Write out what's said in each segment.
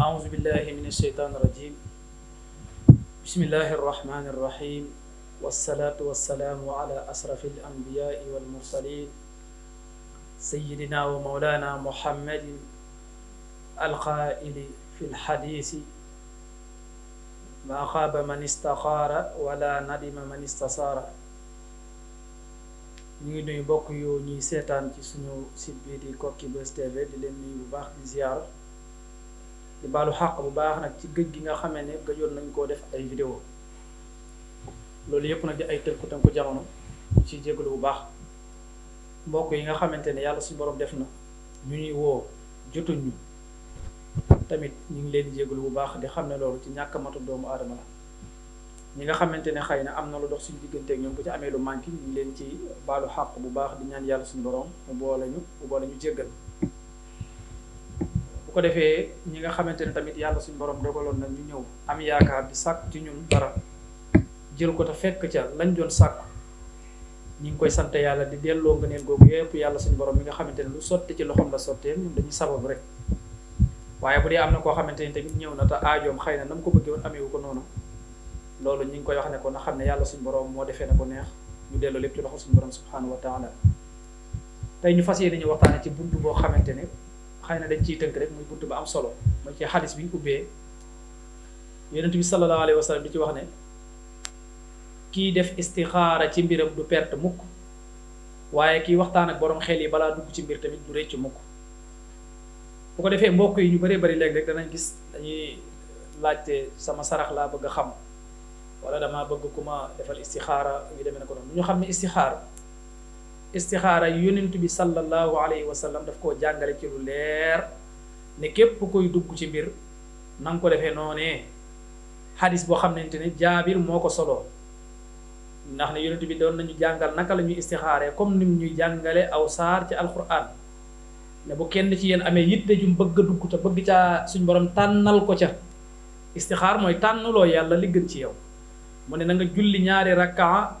أعوذ بالله من الشيطان الرجيم. بسم الله الرحمن الرحيم، والصلاة والسلام على أشرف الأنبياء والمرسلين سيدنا ومولانا محمد القائل في الحديث: ما خاب من استخار ولا ندم من استشار. ñu ngi nuyu mbokk yu ñuy seetaan ci suñu site bi di Koki Buzz TV di leen nuyu bu baax di ziar di baalu xàq bu baax nag ci gëj gi nga xamee ne gëjoon nañ koo def ay vidéo loolu yëpp nag di ay tënku jamono ci jégalu bu baax mbokk yi nga xamante ne yàlla suñu borom def na ñu ñuy woo jotuñ ñu tamit ñu ngi leen di jégalu bu baax di xam ne loolu ci ñàkk matu doomu aadama la. ñi nga xamante ne xëy na am na lu dox suñu digganteeg ñoom bu ci amee lu manqué ñu ngi leen ci baalu xàq bu baax di ñaan yàlla suñu borom mu boole ñu jéggal. bu ko defee ñi nga xamante ne tamit yàlla suñu borom dogaloon na ñu ñëw am yaakaar di sàkk ci ñun dara jël ko te fekk ca lañ doon sàkk ñu ngi koy sant yàlla di delloo ngëneel googu yépp yàlla suñu borom mi nga xamante ne lu sotti ci loxoom la sottee ñun dañuy sabab rek. waaye bu dee am na koo xamante ne tamit ñëw na te aajoom xëy na nam ko bëggee woon ameewu ko noonu. loolu ñu ngi koy wax ne ko na xam ne yàlla suñu borom moo defee na ko neex ñu delloo lépp ci loxo suñu borom subhanahu wa taala. tey ñu fas yéene ñu waxtaane ci buntu boo xamante ne xëy na dañ ciy tënk rek muy buntu ba am solo mooy ci xadis bi ñu ubbee yonent bi sallallahu alayhi wa sallam di ci wax ne kii def istixaara ci mbiram du perte mukk waaye kii waxtaan ak borom xel yi balaa dugg ci mbir tamit du rëcc mukk. bu ko defee mbokk yi ñu bëree bëri léegi rek danañ gis dañuy laajte sama sarax laa bëgg a xam. wala damaa bëgg ku ma defal istixaara yu demee na ko noonu ñu xam ne istixaara yonent bi sallallahu alayhi wa sallam daf koo jàngale ci lu leer ne képp koy dugg ci mbir na nga ko defee noonee. xadis boo xamante ne jaabir moo ko soloo ndax ne yonent bi doon nañu jàngal naka la ñuy istixaaree comme nim ñuy jàngale aw saar ci alquran ne bu kenn ci yéen amee yitte jum bëgg a dugg te bëgg caa suñ borom tànnal ko ca istixaar mooy tànnaloo yàlla li gën ci yow. mu ne na nga julli ñaari rakkaa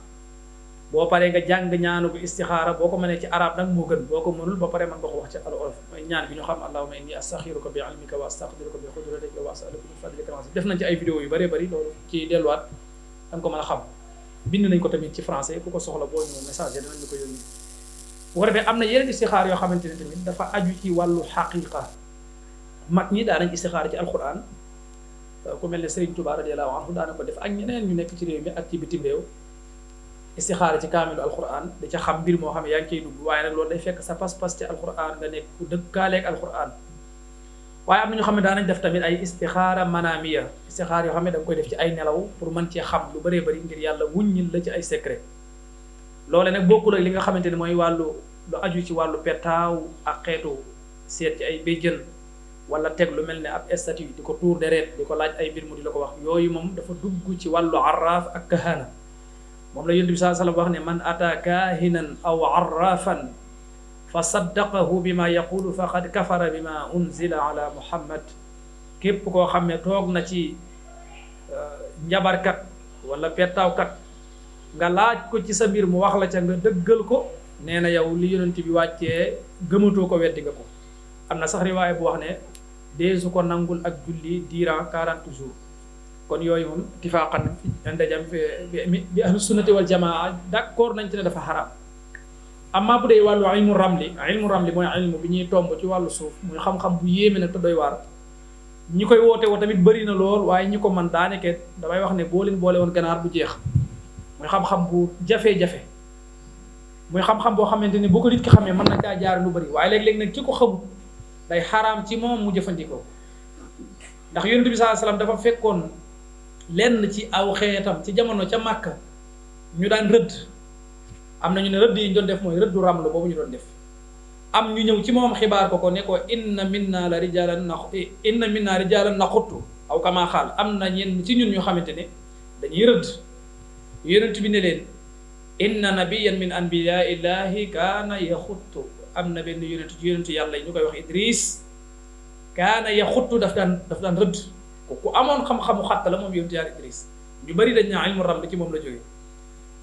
boo paree nga jàng ñaanu bu istixaara boo ko mënee ci arab nag moo gën boo ko mënul ba pare man nga ko wax ci al-olof mooy ñaan bi ñu xam allahumma inni astaxiruka bi ilmika wa astaqdiruka bi qudratika wa asaluka min fadlika def nañ ci ay vidéo yu bëree bëri loolu ci delluwaat da nga ko mën a xam bind nañ ko tamit ci français ku ko soxla boo ñu message danañ la ko yónni. bu ko defee am na yeneen istixaar yoo xamante ne tamit dafa aju ci wàllu xaqiqa mag ñi daa nañ istixaara ci alquran ku mel ne Serigne Touba radiyallahu anhu daana ko def ak ñeneen ñu nekk ci réew mi ak ci bitim réew istixaara ci kaamilu alquran da ca xam mbir moo xam ne yaa ngi ciy dugg waaye nag loolu day fekk sa pas-pas ci alquran nga nekk ku dëkkaaleeg alquran. waaye am na ñoo xam ne daanañ def tamit ay istixaara manaamiya istixaara yoo xam ne da nga koy def ci ay nelaw pour mën cee xam lu bëree bëri ngir yàlla wuññil la ci ay secret. loole nag bokkul ak li nga xamante ne mooy wàllu lu aju ci wàllu petaaw ak xeetu seet ci ay béjjën wala teg lu mel ne ab statue di ko tuur deret di ko laaj ay mbir mu di la ko wax yooyu moom dafa dugg ci wàllu arraaf ak kahana moom la yonent bi sallallahu alayhi wasallam wax ne man ata kahinan aw arrafan fa saddaqahu bima yaqulu faqad kafara bima unzila ala muhammad. képp koo xam ne toog na ci njabarkat wala pettaawkat nga laaj ko ci sa mbir mu wax la ca nga dëggal ko nee na yow li yonent bi wàccee gëmatoo ko weddi nga ko. am na sax riwaaya bu wax ne dee su ko nangul ak julli durant 40 jours kon yooyu moom tifaqan indajam bi ahlu sunnati wal jamaa d'accord nañ ci ne dafa xaraam. amma bu dee wàllu ilmu ramli mooy ilmu bi ñuy tomb ci wàllu suuf muy xam-xam bu yéeme nag te doy waar ñi koy woote woo tamit bëri na lool waaye ñi ko man daaneke damay wax ne boo leen boole woon ganaar bu jeex muy xam-xam bu jafe-jafe muy xam-xam boo xamante ni boo ko nit ki xamee mën na caa jaar lu bëri waaye léeg-léeg nag ki ko xamul day xaraam ci moom mu jëfandikoo. ndax yonent bi sallallahu alayhi wasallam dafa fekkoon lenn ci aw xeetam ci jamono ca Màkka ñu daan rëdd am na ñu ne rëdd yi ñu doon def mooy rëddu ramlu boobu ñu doon def am ñu ñëw ci moom xibaar ko ne ko inna minna rijalan naxuttu aw kama xaal am na ñenn ci ñun ñu xamante ne dañuy rëdd yonent bi ne leen inna nabiyyan min anbiyaillahi kaana yaxuttu am na benn yonentu yàlla yi ñu koy wax Idris kaana yaxuttu daf daan rëdd ku amoon xam-xamu xatt la moom yonentu yàlla Idris ñu bari dañ naa ilmu ramli ci moom la jógee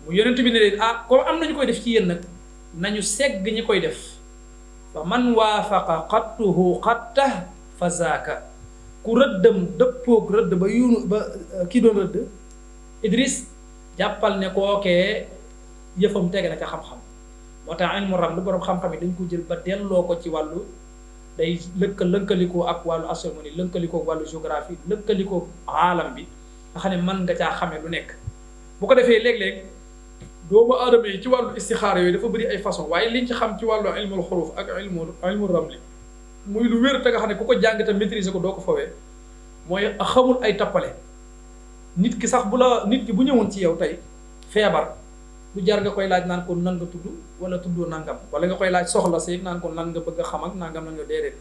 mu yonentu bi ne leen comme am nañu koy def ci yéen nag nañu segg ñi koy def fa man waafaqa xattuhu xatta fa zaaka ku rëddam dëppoog rëdd ba yunu ba kii doon rëdd Idris jàppal ne kookee yëfam tege na ca xam-xam moo tax ilmu raml borom xam-xam yi dañ ko jël ba delloo ko ci wàllu day lënkalikoo ak wàllu astronomie lënkalikoo ak wàllu géographie lënkalikoo aalam bi nga xam ne mën nga caa xamee lu nekk bu ko defee léeg-léeg doomu aadama yi ci wàllu istixaara yooyu dafa bëri ay façon waaye liñ ci xam ci wàllu ilmul xuruf ak ilmu ramli muy lu wér te nga xam ne ku ko jàng te maîtriser ko doo ko fawee mooy xamul ay tappale nit ki sax nit ki bu ñëwoon ci yow tey feebar lu jar nga koy laaj naan ko nan nga tudd wala tuddoo nangam wala nga koy laaj soxla seeg naan ko nan nga bëgg a xam ak nangam na nga déedéet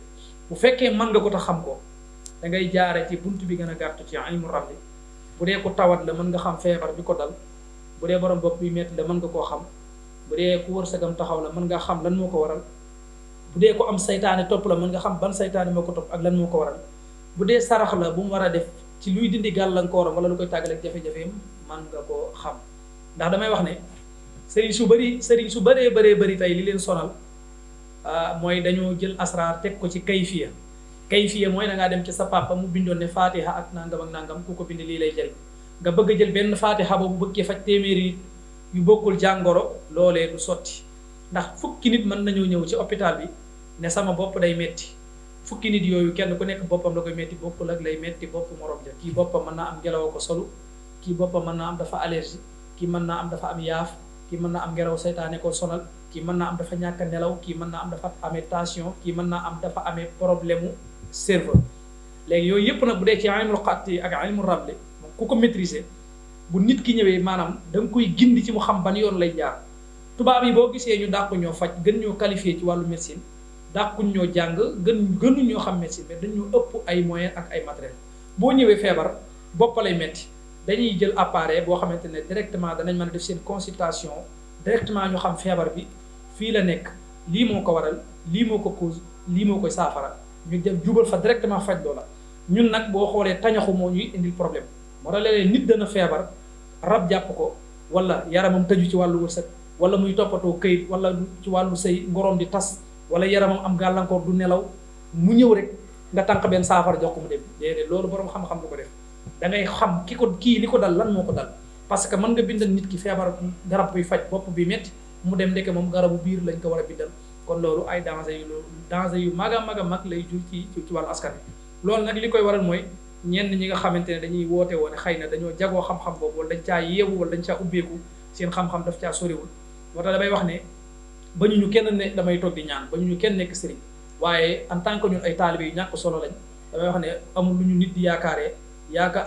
bu fekkee mën nga ko tax xam ko da ngay jaare ci bunt bi gën a gàtt ci ilmu ramli bu dee ko tawat la mën nga xam feebar bi ko dal bu dee borom bopp bi metti la mën nga koo xam bu dee ku wërsëgam taxaw la mën nga xam lan moo ko waral bu dee ko am saytaane topp la mën nga xam ban saytaane moo ko topp ak lan moo ko waral bu dee sarax la bu mu war a def ci luy dindi gàllankooram wala lu koy tàggale ak jafe-jafeem mën nga koo xam ndax damay wax ne sëriñ su bëree tey li leen sonal mooy dañoo jël asraar teg ko ci kayfiya mooy da ngaa dem ci sa papa mu bindoon ne fatiha ak nangam ku ko bind lii lay jëriñ nga bëgg a jël benn fatiha boobu bëggee faj téeméeri nit yu bokkul jàngoro loolee du sotti ndax fukki nit mën nañoo ñëw ci hôpital bi ne sama bopp day metti fukki nit yooyu kenn ku nekk boppam la koy metti bokkul ak lay metti bopp morom ja kii boppam mën naa am ngelaw ko solu kii boppam mën naa am dafa allergie kii mën naa am dafa am yaaf kii mën naa am ngelaw saytaane ko sonal kii mën naa am dafa ñàkk a nelaw kii mën naa am dafa amee tension kii mën naa am dafa amee problème mu cerveau léegi yooyu yëpp nag bu dee ci ilmul xatti ak ilmul ramli ku ko maîtriser bu nit ki ñëwee maanaam da nga koy gindi ci mu xam ban yoon lay jaar tubaab yi boo gisee ñu dàqu ñoo faj gën ñoo qualifié ci wàllu médecine dàquñ ñoo jàng gënuñ ñoo xam médecine mais dañu ëpp ay moyens ak ay matériel boo ñëwee feebar bopp lay metti dañuy jël appareil boo xamante ne directement danañ mën a def seen consultation directement ñu xam feebar bi fii la nekk lii moo ko waral lii moo ko cause lii moo koy saafara ñu dem jubal fa directement faj loola ñun nag boo xoolee tañaxu moo ñuy indil problème moo tax léeg-léeg nit dana feebar rab jàpp ko wala yaramam tëju ci wàllu wërsëg wala muy toppatoo këyit wala ci wàllu sëy ngoroom di tas wala yaramam am gàllankoor du nelaw mu ñëw rek nga tànq benn saafara jox ko mu dem déedéet loolu borom xam-xam du ko def da ngay xam kii li ko dal lan moo ko dal parce que mën nga bindal nit ki feebar garab buy faj bopp bi metti mu dem ndeke moom garabu biir lañ ko war a bindal kon loolu ay danger yu mag a mag lay jur ci wàllu askan bi loolu nag li koy waral mooy ñenn ñi nga xamante ne dañuy woote woon xëy na dañoo jagoo xam-xam boobu wala dañ caa yeewu wala dañ caa ubbeeku seen xam-xam daf caa soriwul moo tax damay wax ne ba ñu kenn ne damay toog di ñaan ba ñu kenn nekk sëriñ waaye en tant que ñun ay taalibe yu ñàkk solo lañ damay wax ne amul lu ñu nit di yaakaaree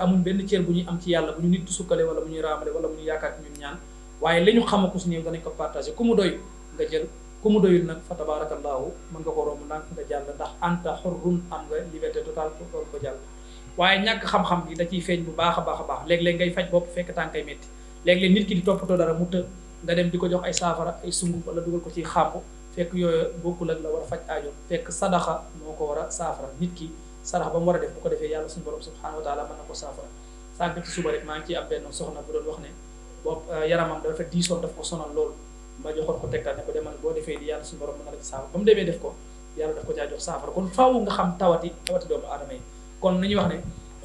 amul benn cër bu ñuy am ci yàlla bu ñu nit di sukkale wala bu ñuy raamale wala bu ñuy yaakaar ci ñun ñaan waaye li ñu xamaku si néew danañ ko partagé ku mu doy nga jël ku mu doyul nag fa tabarakallahu mën nga ko romb ndànk nga jàll ndax anta xurrun am nga liberté totale pour ko jàll waaye ñàkk xam-xam gi da ciy feeñ bu baax a baax léeg-léeg ngay faj bopp fekk tànkay métti léeg-léeg nit ki di toppatoo dara mu të nga dem di ko jox ay saafara ay sunguf wala dugal ko ci xàmb fekk yooyu bokkul ak la war a faj aajo fekk sadaxa moo ko war a saafara nit ki sadax ba mu war a def bu ko defee yàlla suñu borom subhanahu wa taala mën na ko saafara sànq ci suba rek maa ngi ciy am benn soxna bu doon wax ne bopp yaramam dafa diisoon daf ko sonal loolu ma joxoon ko tegtal ne ko demal boo defee di yàlla suñu borom mën na la ci saafara ba mu demee def ko yàlla daf ko caa jox saafara kon faaw nga xam tawati doomu aadama yi kon nañuy wax ne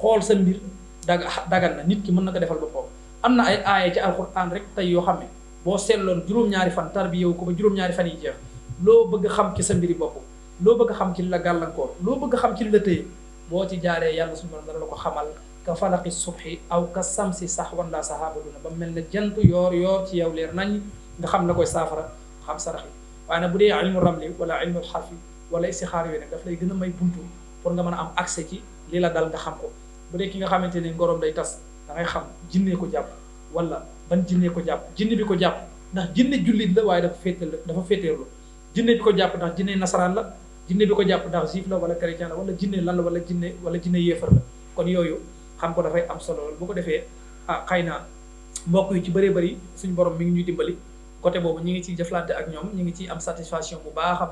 xool sa mbir dagan na nit ki mën na ko defal boppam am na ay aaya ci alquran rek tey yoo xam ne boo seetloon juróom-ñaari fan tarbiyewu ko ba juróom-ñaari fan yi jeex loo bëgg xam ci sa mbiri bopp loo bëgg xam ci li la gàllankoor loo bëgg xam ci li la tëye boo ci jaaree yàlla suñu borom dana la ko xamal ka falaqi subhi aw ka samsi sahwan la sahaba duna ba mel ne jant yoor ci yow leer nañ nga xam la koy saafara xam sarax yi waaye nag bu dee ilmu ramli wala ilmu xarfi wala istixaar yooyu nag daf lay gën a may buntu pour nga mën a am accès ci li la dal nga xam ko bu dee ki nga xamante ne ngorom day tas da ngay xam jinnee ko jàpp wala ban jinnee ko jàpp jinne bi ko jàpp ndax jinne jullit la waaye dafa féeteerlu jinne bi ko jàpp ndax jinne nasaraan la jinne bi ko jàpp ndax juif la wala chrétien la wala jinne lan la wala jinne yéefar la kon yooyu xam ko dafay am solo bu ko defee xëy na mbokk yu ci bëree bëri suñu borom mi ngi ñuy dimbali côté boobu ñi ngi ciy jëflante ak ñoom ñi ngi ciy am satisfaction bu baax a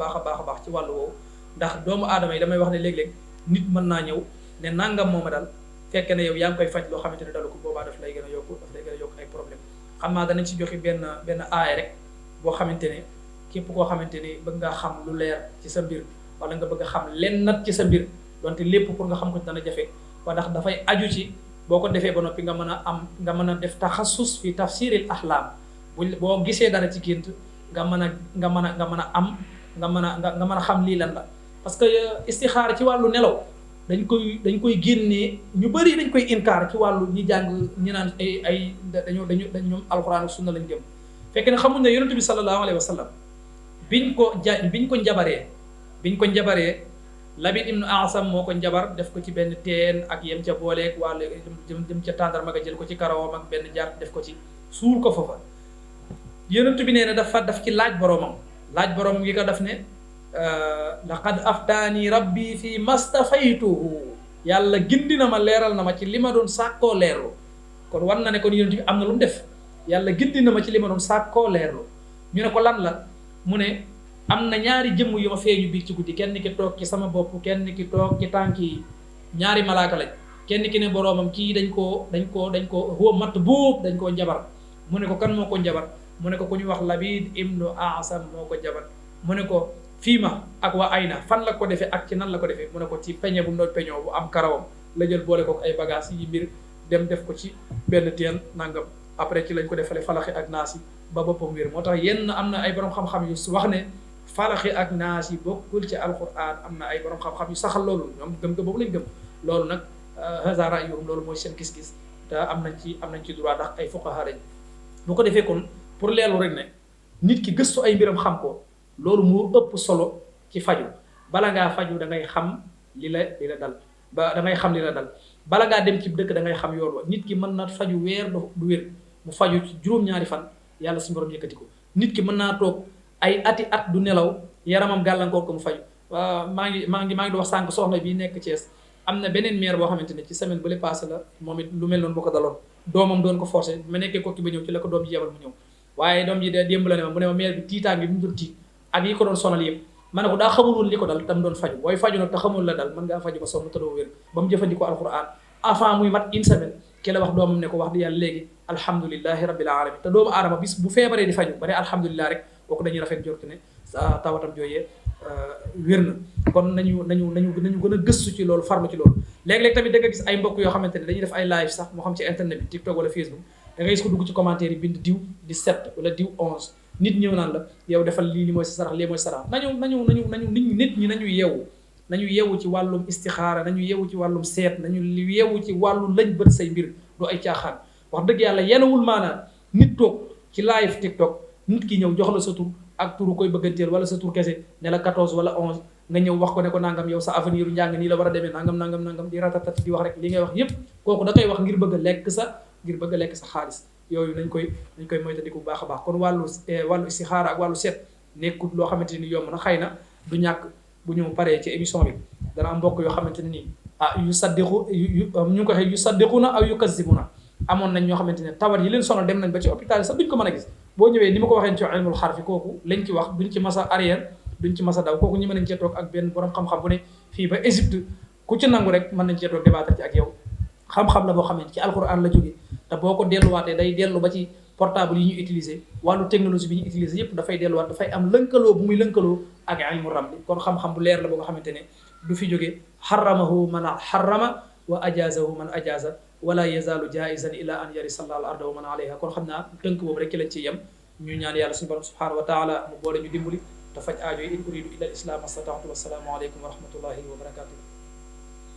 baax ci wàllu woowu ndax doomu aadama yi damay wax ne léeg-léeg nit mën naa ñëw ne nangam mooma dal fekke ne yow yaa ngi koy faj loo xamante ne dalu ko boobaa daf lay gën a yokk ay problème xam naa danañ ci joxe benn aaya rek boo xamante ne képp koo xamante ni bëgg ngaa xam lu leer ci sa mbir wala nga bëgg a xam len nat ci sa mbir donte lépp pour nga xam ko dana jafe wa ndax dafay aju ci boo ko defee ba noppi nga mën a am nga mën a def taxasus fi tafsiril ahlaam boo gisee dara ci gént nga mën a nga mën a nga mën a am nga mën a nga mën a xam lii lan la parce que istixaara ci wàllu nelaw dañ koy génnee ñu bëri dañ koy inkaar ci wàllu ñi jàng ñi naan ay dañu ñoom alxuraan ak sunna lañ gëm fekk ne xamuñ ne yonent bi sallallahu alayhi wa sallam biñ ko njabaree Labid ibnu Asam moo ko njabar def ko ci benn teen ak yem ca booleeg wàllu jëm ca tàndarma ga jël ko ci karawam ak benn jaar def ko ci suul ko foofa yonent bi nee na daf ci laaj boromam ngi ko def ne laqad aftaani rabbi fi mastafaytuhu yàlla gindi na ma leeral na ma ci li ma doon sàkkoo leerlu kon war na ne kon yonent bi am na lu mu def yàlla gindi na ma ci li ma doon sàkkoo leerlu ñu ne ko lan la mu ne am na ñaari jëmm yu ma feeñu biig ci guddi kenn ki toog ci sama bopp kenn ki toog ci tànk yi ñaari malaaka lañ kenn ki ne boroomam kii dañ koo huwa mat buub dañ koo njabar mu ne ko kan moo ko njabar mu ne ko ku ñu wax Labid ibnu Asam moo ko njabar mu ne ko fii ma ak waa ayna fan la ko defee ak ci nan la ko defee mu ne ko ci peñe bu mu doon peñoo bu am karawam la jël boole ko ay bagages yi mbir dem def ko ci benn teen nangam après ci lañ ko defale falaxi ak naas yi ba boppam wér moo tax yenn am na ay borom xam-xam yu wax ne falaxi ak naas yi bokkul ci alquran am na ay borom xam-xam yu saxal loolu ñoom gëm-gëm boobu lañ gëm loolu nag haza ra'yuhum loolu mooy seen gis-gis te am nañ ci droit ndax ay fuqaha lañ bu ko defee kon pour leerlu rek ne nit ki gëstu ay mbiram xam ko loolu moo ëpp solo ci faju bala ngaa faju da ngay xam li la dal da ngay xam li la dal bala ngaa dem ci dëkk da ngay xam yoon wa nit ki mën na faju weer du wér mu faju ci juróom-ñaari fan yàlla suñu borom yëkkati ko nit ki mën naa toog ay at du nelaw yaramam gàllankoor ko mu faju maa ngi di wax sànq soxna bi nekk Thiès am na beneen maire boo xamante ne ci semaine bu le passé la moom it lu mel noonu boo ko daloon doomam doon ko forcé ma nekkee kokki ba ñëw ci la ko doom ji yebal mu ñëw waaye doom ji de démb la ne ma mu ne ma maire bi tiitaan bi mu doon tiit ak yi ko doon sonal yëpp ma ne ko daa xamul woon li ko dal tam doon faju booy faju nag te xamul la dal mën ngaa faju ba sonn te doo wér ba mu jëfandikoo alquran avant muy mat une semaine ki la wax doomam ne ko wax di yàlla léegi alhamdulilahi rabbil alamin te doomu aadama bis bu feebaree di faju ba ne alhamdulilah rek kooku dañuy rafet jortu ne sa tawatam jooyee wér na kon nañu gën a gëstu ci loolu farlu ci loolu léeg-léeg tamit da nga gis ay mbokk yoo xamante ne dañuy def ay live sax moo xam ci internet bi TikTok wala Facebook da ngay gis ko dugg ci commentaire yi bind diw 17 wala diw 11 nit ñëw naan la yow defal lii mooy sa sarax lii mooy sarax nañu nit ñi nañu yeewu ci wàllum istixaara nañu yeewu ci wàllum seet nañu yeewu ci wàllu lañ bët say mbir du ay caaxaan wax dëgg yàlla yenewul maanaam nit toog ci live TikTok nit ki ñëw jox la sa tur ak turu koy bëgganteel wala sa tur kese ne la 14 wala 11 nga ñëw wax ko ne ko nangam yow sa avenir u njàng nii la war a demee nangam di ratatat di wax rek li ngay wax yépp kooku da koy wax ngir bëgg a lekk sa xaalis yooyu nañ koy moytandiku bu baax a baax kon wàllu istixaara ak wàllu seet nekkul loo xamante ni yomb na xëy na du ñàkk bu ñu paree ci émission bi dana am mbokk yoo xamante ne nii yu ngi ko waxee yu saddiquna aw yu kazibuna amoon nañ ñoo xamante ne tawat yi leen sonal dem nañ ba ci hôpital sax duñ ko mën a gis boo ñëwee ni ma ko waxee ci ilmul xarfi kooku lañ ci wax duñ ci masa arrière duñ ci masa daw kooku ñi mën nañ cee toog ak benn borom xam-xam bu ne fii ba Égypte ku ci nangu rek mën nañ cee toog débattre ci ak yow xam-xam la boo xam ne ci alquran la jógee te boo ko delluwaatee day dellu ba ci portable yi ñu utiliser wàllu technologie bi ñu utiliser yépp dafay delluwaat dafay am lënkaloo bu muy lënkaloo ak ilmu ramli kon xam-xam bu leer la boo nga xamante ne du fi jógee xaramahu man xarama wa ajazahu man ajaza wala yazaalu jaizan ila an yarisa al arda wa man alayha kon xam naa tënk boobu rek ci lañ ci yem ñu ñaan yàlla suñu borom subhanahu wa taala mu boole ñu dimbali te faj aajo yi in uridu illa al islam astata'tu wassalaamu aleykum wa rahmatullahi wa barakatuh